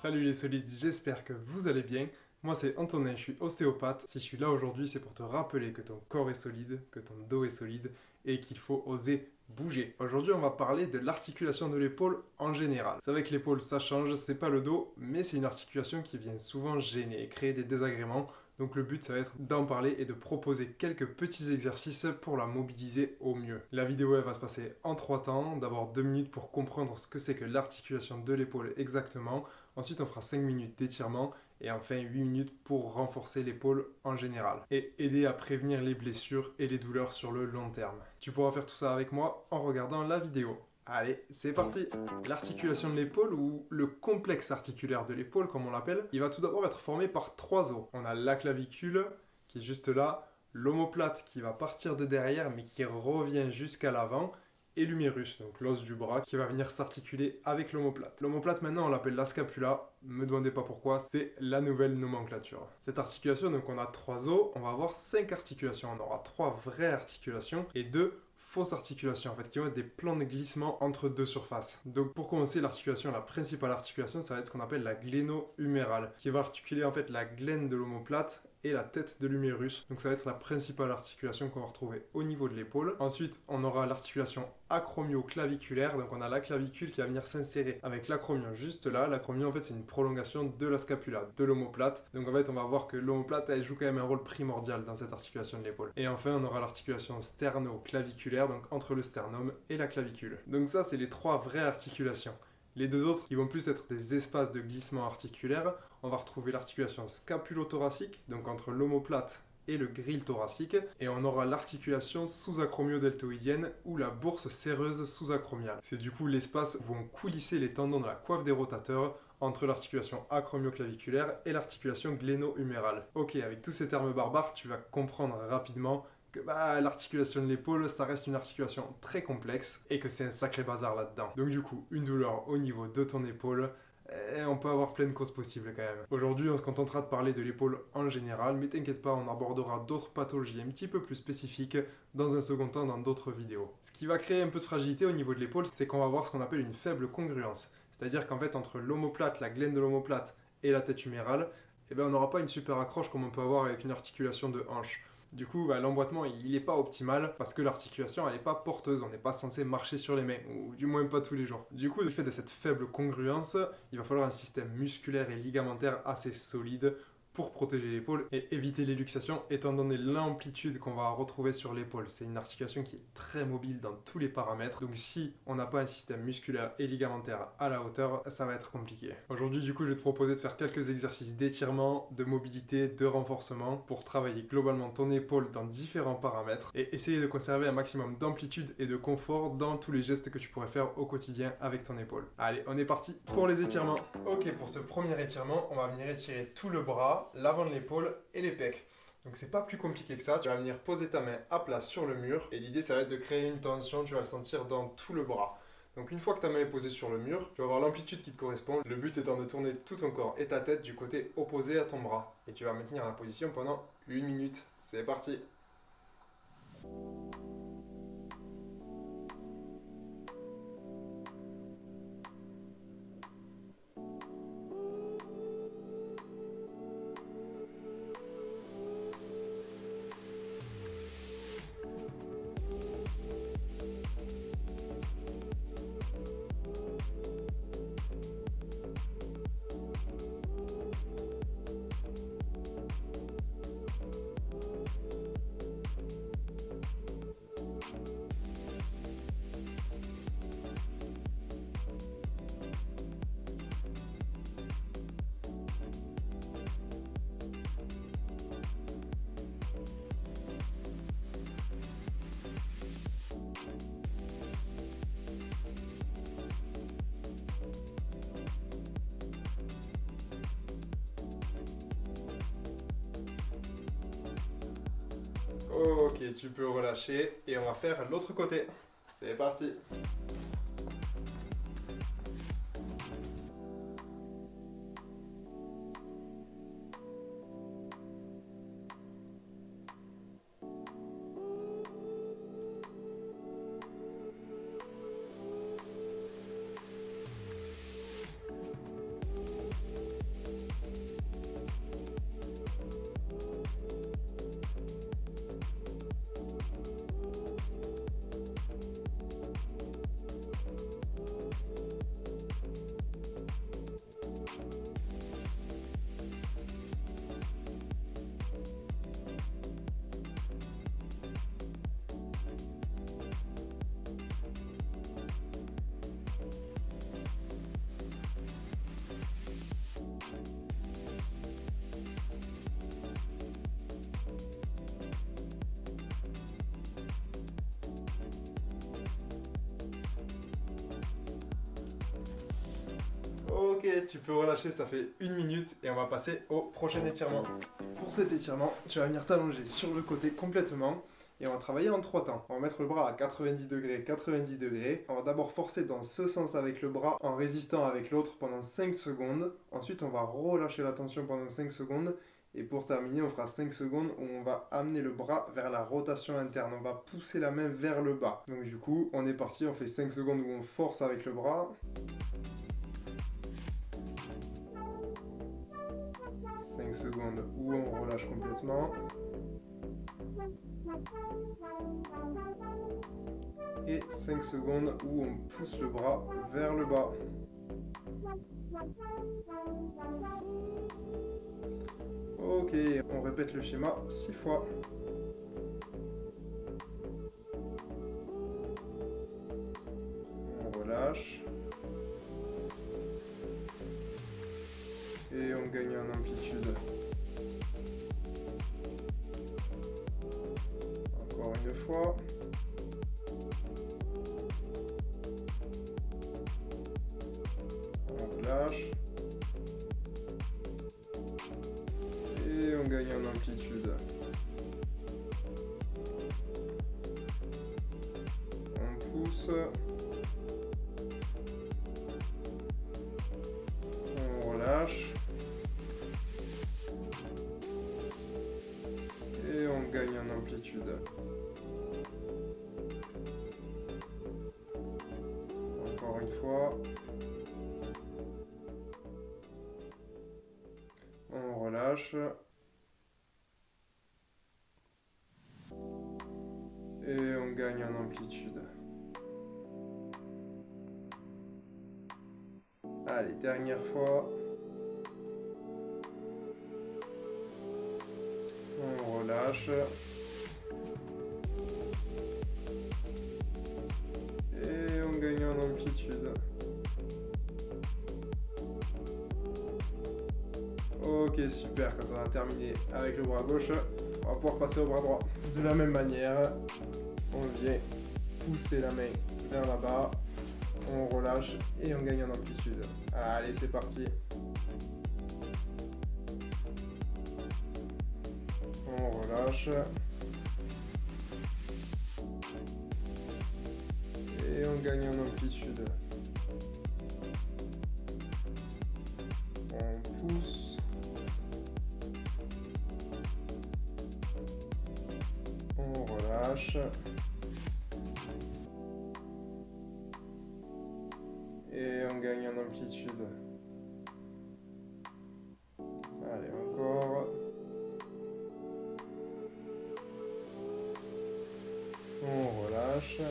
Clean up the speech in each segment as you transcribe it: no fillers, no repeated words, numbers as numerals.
Salut les solides, j'espère que vous allez bien. Moi c'est Antonin, je suis ostéopathe. Si je suis là aujourd'hui, c'est pour te rappeler que ton corps est solide, que ton dos est solide et qu'il faut oser bouger. Aujourd'hui, on va parler de l'articulation de l'épaule en général. C'est vrai que l'épaule ça change, c'est pas le dos, mais c'est une articulation qui vient souvent gêner et créer des désagréments. Donc le but ça va être d'en parler et de proposer quelques petits exercices pour la mobiliser au mieux. La vidéo elle va se passer en 3 temps. D'abord 2 minutes pour comprendre ce que c'est que l'articulation de l'épaule exactement. Ensuite on fera 5 minutes d'étirement et enfin 8 minutes pour renforcer l'épaule en général et aider à prévenir les blessures et les douleurs sur le long terme. Tu pourras faire tout ça avec moi en regardant la vidéo. Allez, c'est parti. L'articulation de l'épaule, ou le complexe articulaire de l'épaule comme on l'appelle, il va tout d'abord être formé par 3 os. On a la clavicule qui est juste là, l'omoplate qui va partir de derrière mais qui revient jusqu'à l'avant, et l'humérus, donc l'os du bras, qui va venir s'articuler avec l'omoplate. L'omoplate maintenant on l'appelle la scapula, me demandez pas pourquoi, c'est la nouvelle nomenclature. Cette articulation, donc on a 3 os, on va avoir 5 articulations, on aura 3 vraies articulations et 2 fausses articulations en fait, qui vont être des plans de glissement entre 2 surfaces. Donc pour commencer, l'articulation, la principale articulation, ça va être ce qu'on appelle la gléno-humérale, qui va articuler en fait la glène de l'omoplate et la tête de l'humérus. Donc ça va être la principale articulation qu'on va retrouver au niveau de l'épaule. Ensuite, on aura l'articulation acromio-claviculaire. Donc on a la clavicule qui va venir s'insérer avec l'acromion juste là. L'acromion en fait c'est une prolongation de la scapula, de l'omoplate. Donc en fait on va voir que l'omoplate elle joue quand même un rôle primordial dans cette articulation de l'épaule. Et enfin on aura l'articulation sterno-claviculaire, donc entre le sternum et la clavicule. Donc ça c'est les 3 vraies articulations. Les 2 autres, qui vont plus être des espaces de glissement articulaire, on va retrouver l'articulation scapulo-thoracique, donc entre l'omoplate et le grille thoracique, et on aura l'articulation sous-acromio-deltoïdienne ou la bourse séreuse sous-acromiale. C'est du coup l'espace où vont coulisser les tendons de la coiffe des rotateurs entre l'articulation acromio-claviculaire et l'articulation gléno-humérale. Ok, avec tous ces termes barbares, tu vas comprendre rapidement que l'articulation de l'épaule, ça reste une articulation très complexe et que c'est un sacré bazar là-dedans. Donc du coup, une douleur au niveau de ton épaule, on peut avoir plein de causes possibles quand même. Aujourd'hui, on se contentera de parler de l'épaule en général, mais t'inquiète pas, on abordera d'autres pathologies un petit peu plus spécifiques dans un second temps dans d'autres vidéos. Ce qui va créer un peu de fragilité au niveau de l'épaule, c'est qu'on va avoir ce qu'on appelle une faible congruence. C'est-à-dire qu'en fait, entre l'omoplate, la glène de l'omoplate et la tête humérale, on n'aura pas une super accroche comme on peut avoir avec une articulation de hanche. Du coup, l'emboîtement, il n'est pas optimal parce que l'articulation, elle n'est pas porteuse. On n'est pas censé marcher sur les mains, ou du moins pas tous les jours. Du coup, du fait de cette faible congruence, il va falloir un système musculaire et ligamentaire assez solide pour protéger l'épaule et éviter les luxations, étant donné l'amplitude qu'on va retrouver sur l'épaule. C'est une articulation qui est très mobile dans tous les paramètres, donc si on n'a pas un système musculaire et ligamentaire à la hauteur, ça va être compliqué. Aujourd'hui, du coup, je vais te proposer de faire quelques exercices d'étirement, de mobilité, de renforcement pour travailler globalement ton épaule dans différents paramètres et essayer de conserver un maximum d'amplitude et de confort dans tous les gestes que tu pourrais faire au quotidien avec ton épaule. Allez, on est parti pour les étirements. Ok, pour ce premier étirement, on va venir étirer tout le bras, l'avant de l'épaule et les pecs. Donc c'est pas plus compliqué que ça, tu vas venir poser ta main à plat sur le mur et l'idée ça va être de créer une tension, tu vas le sentir dans tout le bras. Donc une fois que ta main est posée sur le mur, tu vas avoir l'amplitude qui te correspond, le but étant de tourner tout ton corps et ta tête du côté opposé à ton bras. Et tu vas maintenir la position pendant 8 minutes. C'est parti! Ok, tu peux relâcher et on va faire l'autre côté. C'est parti! Ok, tu peux relâcher, ça fait 1 minute et on va passer au prochain étirement. Pour cet étirement, tu vas venir t'allonger sur le côté complètement et on va travailler en 3 temps. On va mettre le bras à 90 degrés, 90 degrés. On va d'abord forcer dans ce sens avec le bras en résistant avec l'autre pendant 5 secondes. Ensuite, on va relâcher la tension pendant 5 secondes. Et pour terminer, on fera 5 secondes où on va amener le bras vers la rotation interne. On va pousser la main vers le bas. Donc du coup, on est parti, on fait 5 secondes où on force avec le bras. 5 secondes où on relâche complètement. Et 5 secondes où on pousse le bras vers le bas. Ok, on répète le schéma 6 fois. On relâche. Et on gagne en amplitude. Encore une fois. On relâche. Et on gagne en amplitude. On pousse. On relâche. Et on gagne en amplitude. Encore une fois. On relâche. Et on gagne en amplitude. Allez, dernière fois. On relâche. Et on gagne en amplitude. Ok, super, quand on a terminé avec le bras gauche, on va pouvoir passer au bras droit. De la même manière, on vient pousser la main vers là-bas, on relâche et on gagne en amplitude. Allez, c'est parti. On relâche. Et on gagne en amplitude. On pousse. On relâche. Et on gagne en amplitude. Allez, encore. On relâche.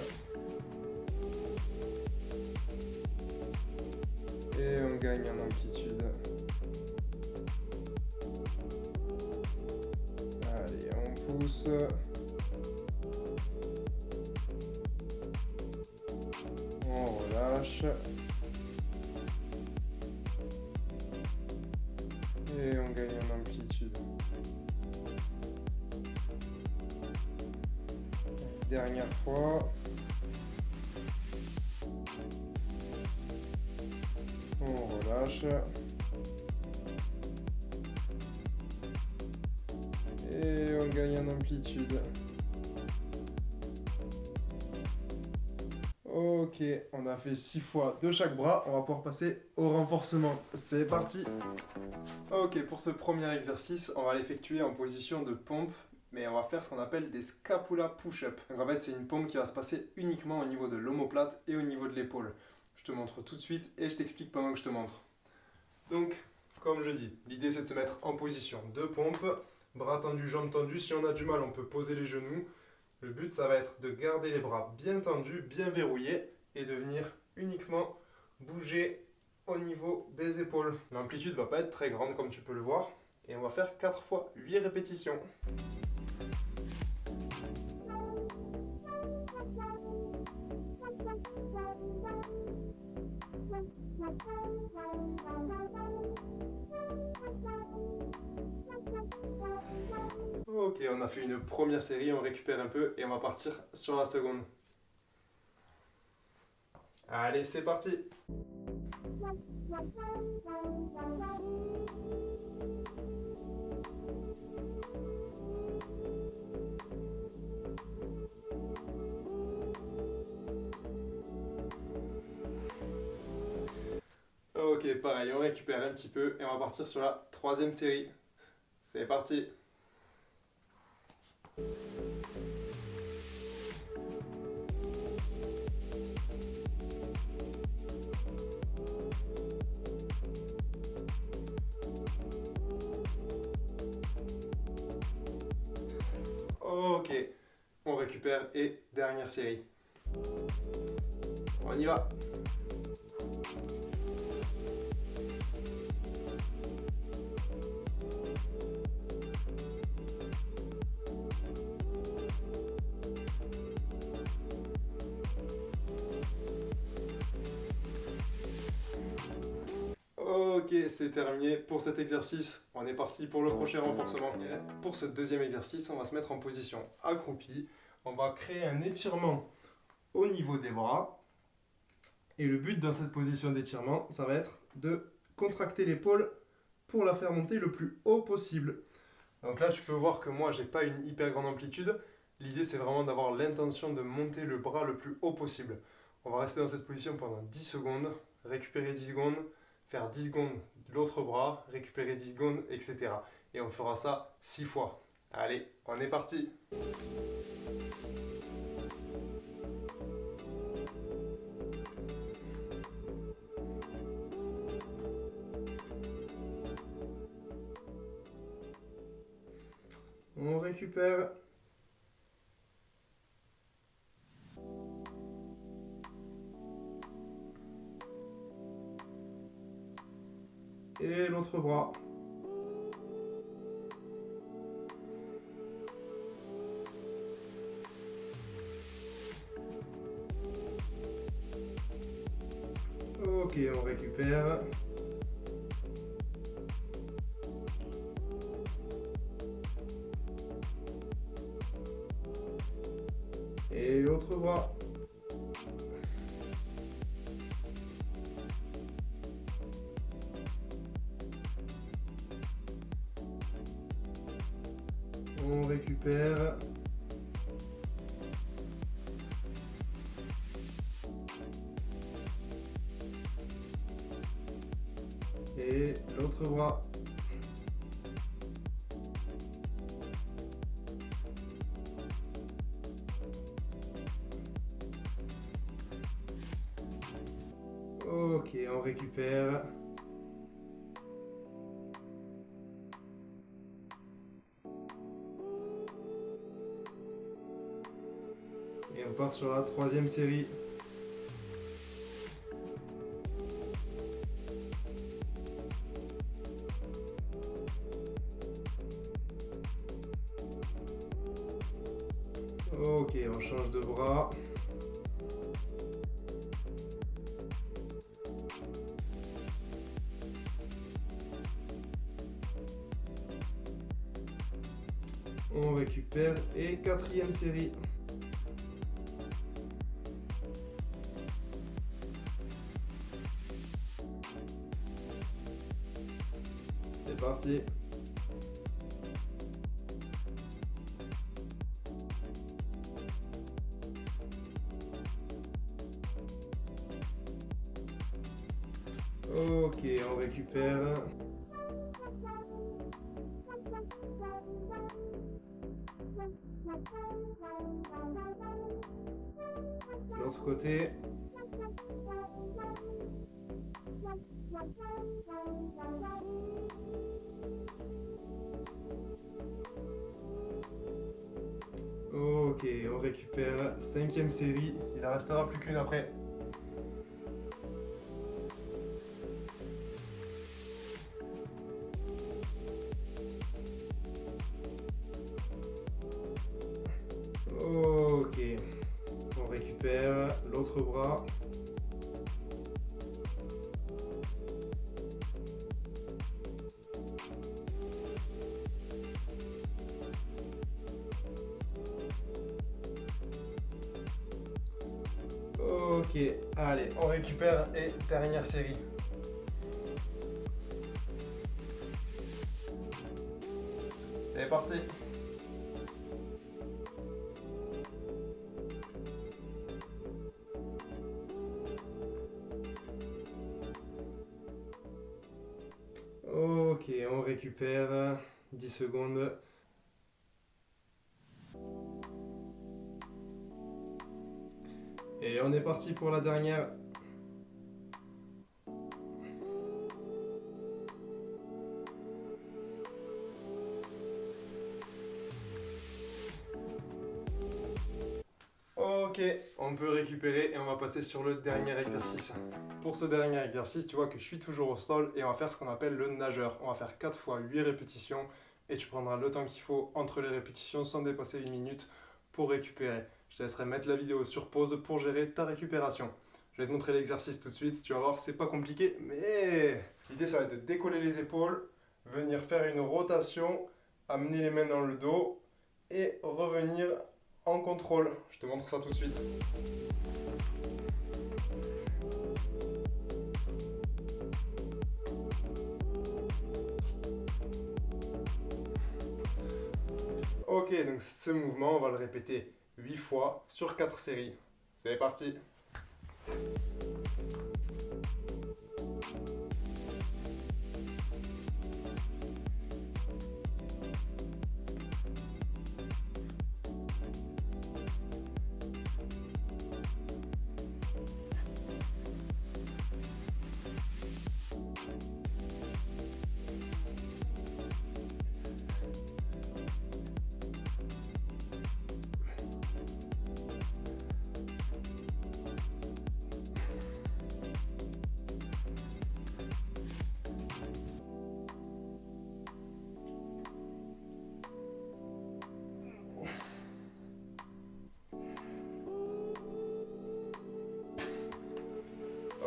Et on gagne en amplitude. Allez, on pousse. On relâche. Et on gagne en amplitude. Dernière fois. On relâche. Et on gagne en amplitude. Ok, on a fait 6 fois de chaque bras. On va pouvoir passer au renforcement. C'est parti. Ok, pour ce premier exercice, on va l'effectuer en position de pompe. Mais on va faire ce qu'on appelle des scapula push-up. Donc en fait, c'est une pompe qui va se passer uniquement au niveau de l'omoplate et au niveau de l'épaule. Je te montre tout de suite et je t'explique pendant que je te montre. Donc, comme je dis, l'idée c'est de se mettre en position de pompe, bras tendus, jambes tendues. Si on a du mal, on peut poser les genoux. Le but, ça va être de garder les bras bien tendus, bien verrouillés et de venir uniquement bouger au niveau des épaules. L'amplitude ne va pas être très grande comme tu peux le voir. Et on va faire 4 fois 8 répétitions. Ok, on a fait une première série, on récupère un peu et on va partir sur la seconde. Allez, c'est parti! Ok, pareil, on récupère un petit peu et on va partir sur la troisième série. C'est parti. Ok, on récupère et dernière série. On y va. Ok, c'est terminé pour cet exercice. On est parti pour le prochain renforcement. Et pour ce deuxième exercice, on va se mettre en position accroupie. On va créer un étirement au niveau des bras. Et le but dans cette position d'étirement, ça va être de contracter l'épaule pour la faire monter le plus haut possible. Donc là, tu peux voir que moi, j'ai pas une hyper grande amplitude. L'idée, c'est vraiment d'avoir l'intention de monter le bras le plus haut possible. On va rester dans cette position pendant 10 secondes, récupérer 10 secondes, faire 10 secondes de l'autre bras, récupérer 10 secondes, etc. Et on fera ça 6 fois. Allez, on est parti! On récupère. Et l'autre bras. Ok, on récupère. Et l'autre bras. On récupère. Et l'autre bras. Ok, on récupère. Et on part sur la troisième série. Ok, on change de bras. On récupère et quatrième série. C'est parti. Ok, on récupère. L'autre côté. Ok, on récupère. Cinquième série. Il en restera plus qu'une après. Ok, on récupère l'autre bras. Ok, allez, on récupère et dernière série. C'est parti. Ok, on récupère 10 secondes. Et on est parti pour la dernière. Ok, on peut récupérer et on va passer sur le dernier exercice. Pour ce dernier exercice, tu vois que je suis toujours au sol et on va faire ce qu'on appelle le nageur. On va faire 4 fois 8 répétitions et tu prendras le temps qu'il faut entre les répétitions sans dépasser 1 minute pour récupérer. Je te laisserai mettre la vidéo sur pause pour gérer ta récupération. Je vais te montrer l'exercice tout de suite, tu vas voir, c'est pas compliqué, mais l'idée ça va être de décoller les épaules, venir faire une rotation, amener les mains dans le dos et revenir en contrôle. Je te montre ça tout de suite. Ok, donc ce mouvement, on va le répéter 8 fois sur 4 séries. C'est parti.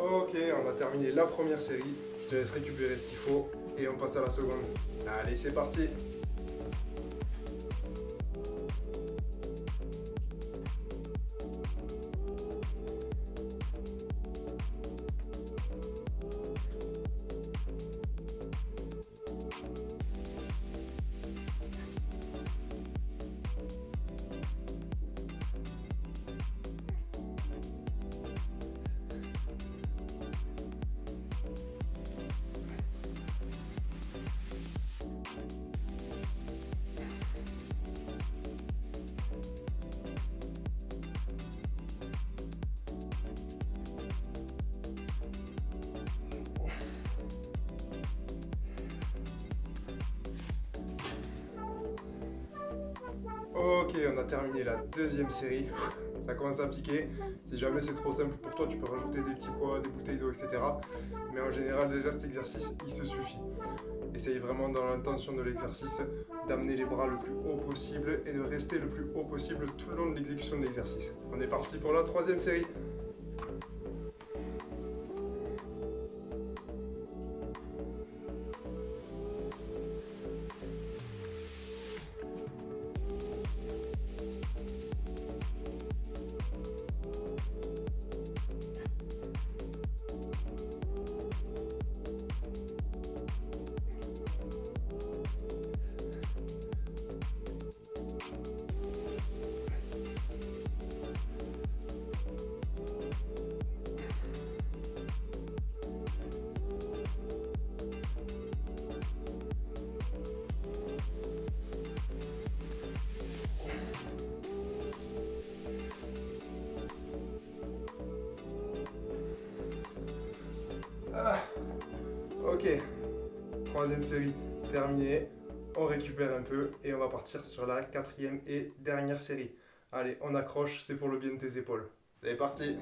Ok, on a terminé la première série. Je te laisse récupérer ce qu'il faut et on passe à la seconde. Allez, c'est parti. Ok, on a terminé la deuxième série. Ça commence à piquer. Si jamais c'est trop simple pour toi, tu peux rajouter des petits poids, des bouteilles d'eau, etc. Mais en général, déjà cet exercice, il se suffit. Essaye vraiment dans l'intention de l'exercice d'amener les bras le plus haut possible et de rester le plus haut possible tout le long de l'exécution de l'exercice. On est parti pour la troisième série. Ok, troisième série terminée. On récupère un peu et on va partir sur la quatrième et dernière série. Allez, on accroche, c'est pour le bien de tes épaules. C'est parti.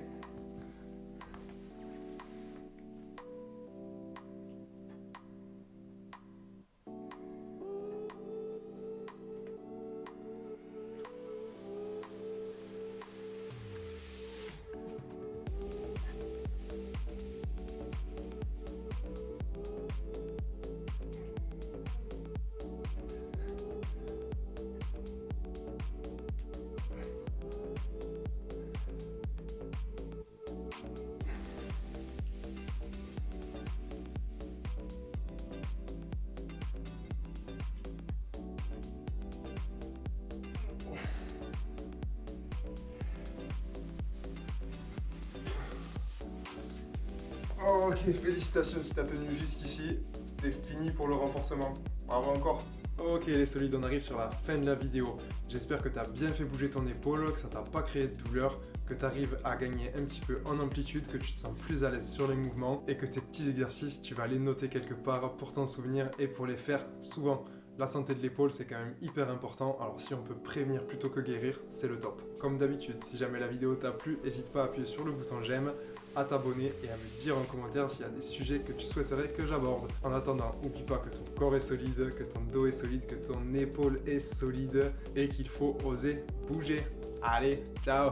Ok, félicitations si t'as tenu jusqu'ici. T'es fini pour le renforcement. Bravo encore. Ok les solides, on arrive sur la fin de la vidéo. J'espère que tu as bien fait bouger ton épaule, que ça t'a pas créé de douleur, que tu arrives à gagner un petit peu en amplitude, que tu te sens plus à l'aise sur les mouvements et que tes petits exercices, tu vas les noter quelque part pour t'en souvenir et pour les faire souvent. La santé de l'épaule, c'est quand même hyper important, alors si on peut prévenir plutôt que guérir, c'est le top. Comme d'habitude, si jamais la vidéo t'a plu, n'hésite pas à appuyer sur le bouton j'aime, à t'abonner et à me dire en commentaire s'il y a des sujets que tu souhaiterais que j'aborde. En attendant, n'oublie pas que ton corps est solide, que ton dos est solide, que ton épaule est solide et qu'il faut oser bouger. Allez, ciao!